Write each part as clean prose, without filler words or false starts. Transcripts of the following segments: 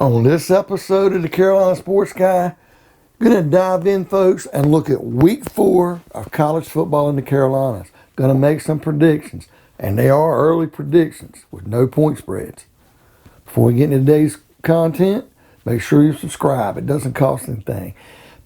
On this episode of the Carolina Sports Guy, going to dive in, folks, and look at week 4 of college football in the Carolinas. Going to make some predictions, and they are early predictions with no point spreads. Before we get into today's content, make sure you subscribe. It doesn't cost anything.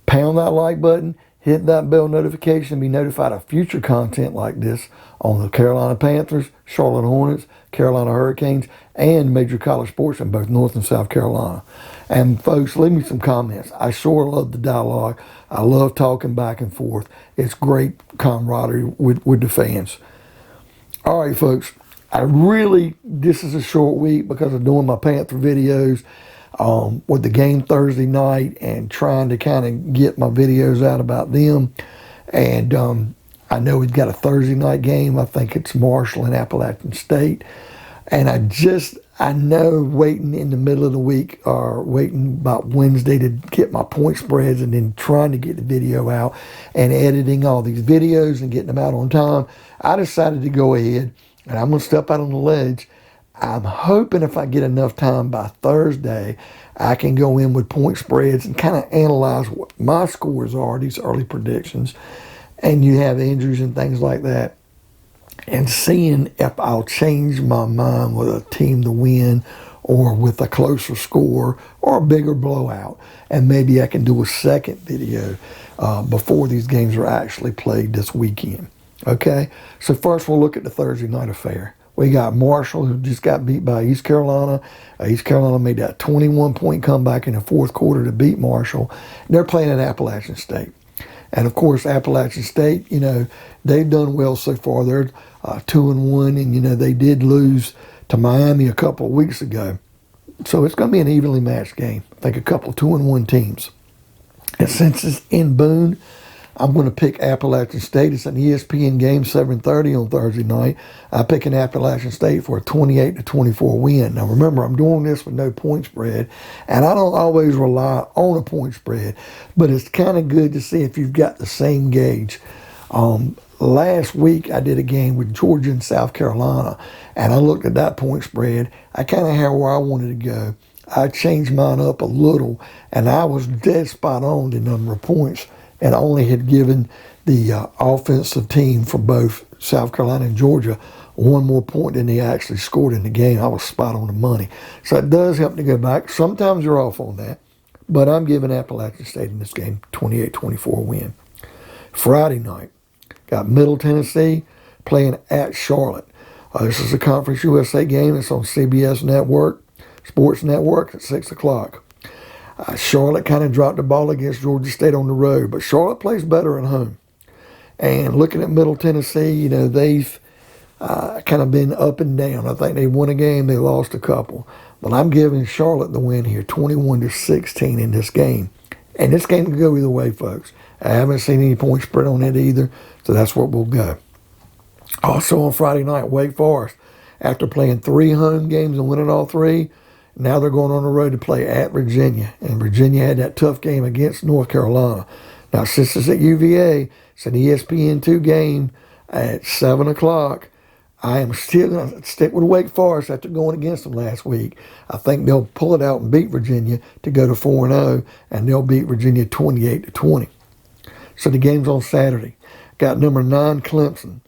Pound that like button, hit that bell notification, and be notified of future content like this on the Carolina Panthers, Charlotte Hornets, Carolina Hurricanes, and major college sports in both North and South Carolina. And folks, leave me some comments. I sure love the dialogue. I love talking back and forth. It's great camaraderie with the fans. All right, folks, this is a short week because I'm doing my Panther videos with the game Thursday night and trying to kind of get my videos out about them. And I know we've got a Thursday night game. I think it's Marshall and Appalachian State. And I know waiting in the middle of the week or waiting about Wednesday to get my point spreads and then trying to get the video out and editing all these videos and getting them out on time, I decided to go ahead and I'm going to step out on the ledge. I'm hoping if I get enough time by Thursday, I can go in with point spreads and kind of analyze what my scores are, these early predictions, and you have injuries and things like that, and seeing if I'll change my mind with a team to win or with a closer score or a bigger blowout. And maybe I can do a second video before these games are actually played this weekend. Okay, so first we'll look at the Thursday night affair. We got Marshall, who just got beat by East Carolina. East Carolina made that 21-point comeback in the fourth quarter to beat Marshall. They're playing at Appalachian State. And, of course, Appalachian State, they've done well so far. They're 2-1, and, they did lose to Miami a couple of weeks ago. So it's going to be an evenly matched game. I think a couple of 2-1 teams. And since it's in Boone, I'm going to pick Appalachian State. It's an ESPN game, 7:30 on Thursday night. I'm picking Appalachian State for a 28-24 win. Now, remember, I'm doing this with no point spread, and I don't always rely on a point spread, but it's kind of good to see if you've got the same gauge. Last week, I did a game with Georgia and South Carolina, and I looked at that point spread. I kind of had where I wanted to go. I changed mine up a little, and I was dead spot on the number of points, and only had given the offensive team for both South Carolina and Georgia one more point than they actually scored in the game. I was spot on the money. So it does help to go back. Sometimes you're off on that, but I'm giving Appalachian State in this game 28-24 win. Friday night, got Middle Tennessee playing at Charlotte. This is a Conference USA game. It's on CBS Network, Sports Network at 6 o'clock. Charlotte kind of dropped the ball against Georgia State on the road, but Charlotte plays better at home. And looking at Middle Tennessee, they've kind of been up and down. I think they won a game, they lost a couple. But I'm giving Charlotte the win here, 21-16 in this game. And this game can go either way, folks. I haven't seen any point spread on it either, so that's where we'll go. Also on Friday night, Wake Forest, after playing 3 home games and winning all 3, now they're going on the road to play at Virginia. And Virginia had that tough game against North Carolina. Now, since it's at UVA, it's an ESPN2 game at 7 o'clock. I am still going to stick with Wake Forest after going against them last week. I think they'll pull it out and beat Virginia to go to 4-0, and they'll beat Virginia 28-20. So the game's on Saturday. Got number 9, Clemson.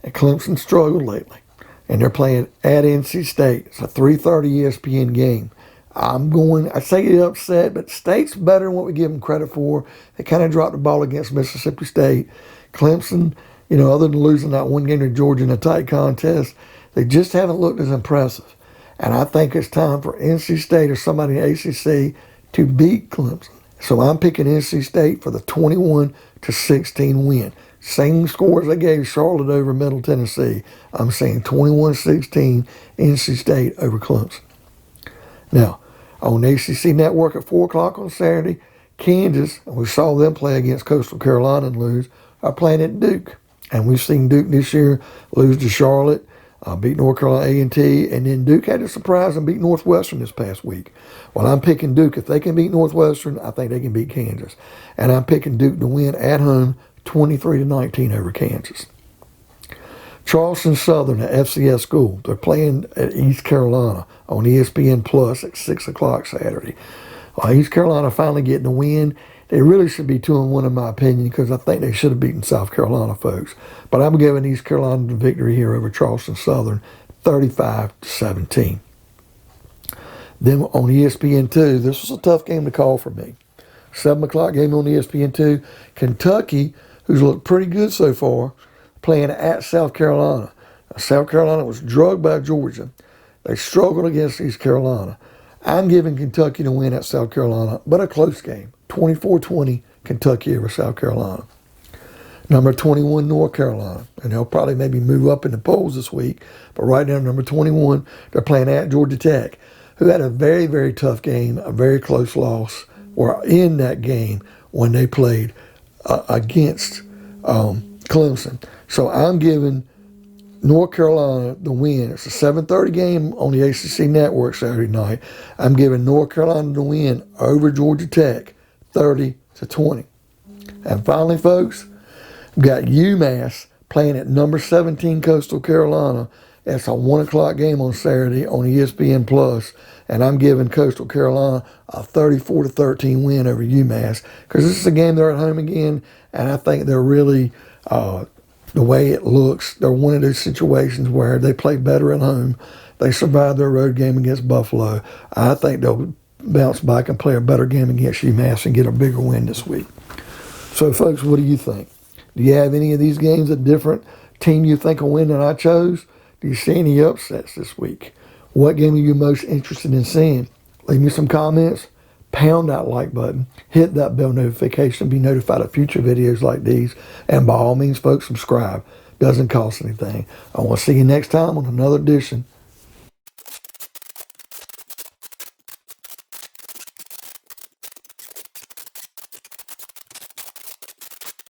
And Clemson struggled lately. And they're playing at NC State. It's a 3:30 ESPN game. I say it's upset, but State's better than what we give them credit for. They kind of dropped the ball against Mississippi State. Clemson, other than losing that one game to Georgia in a tight contest, they just haven't looked as impressive. And I think it's time for NC State or somebody in the ACC to beat Clemson. So I'm picking NC State for the 21-16 win. Same scores I gave Charlotte over Middle Tennessee. I'm saying 21-16 NC State over Clemson. Now, on ACC Network at 4 o'clock on Saturday, Kansas, and we saw them play against Coastal Carolina and lose, are playing at Duke. And we've seen Duke this year lose to Charlotte, beat North Carolina A&T, and then Duke had a surprise and beat Northwestern this past week. Well, I'm picking Duke. If they can beat Northwestern, I think they can beat Kansas. And I'm picking Duke to win at home 23-19 over Kansas. Charleston Southern at FCS school. They're playing at East Carolina on ESPN Plus at 6 o'clock Saturday. East Carolina finally getting the win. They really should be 2-1 in my opinion, because I think they should have beaten South Carolina, folks. But I'm giving East Carolina the victory here over Charleston Southern, 35-17. Then on ESPN2, this was a tough game to call for me. 7 o'clock game on ESPN2. Kentucky, who's looked pretty good so far, playing at South Carolina. South Carolina was drugged by Georgia. They struggled against East Carolina. I'm giving Kentucky to win at South Carolina, but a close game. 24-20, Kentucky over South Carolina. Number 21, North Carolina. And they'll probably maybe move up in the polls this week. But right now, number 21, they're playing at Georgia Tech, who had a very, very tough game, a very close loss, were in that game when they played against Clemson. So I'm giving North Carolina the win. It's a 7:30 game on the ACC Network Saturday night. I'm giving North Carolina the win over Georgia Tech, 30-20. And finally, folks, we've got UMass playing at number 17 Coastal Carolina. It's a 1 o'clock game on Saturday on ESPN Plus, and I'm giving Coastal Carolina a 34-13 win over UMass, because this is a game they're at home again, and I think they're really, the way it looks, they're one of those situations where they play better at home. They survived their road game against Buffalo. I think they'll bounce back and play a better game against UMass and get a bigger win this week. So, folks, what do you think? Do you have any of these games a different team you think will win than I chose? Do you see any upsets this week? What game are you most interested in seeing? Leave me some comments. Pound that like button. Hit that bell notification to be notified of future videos like these. And by all means, folks, subscribe. Doesn't cost anything. I want to see you next time on another edition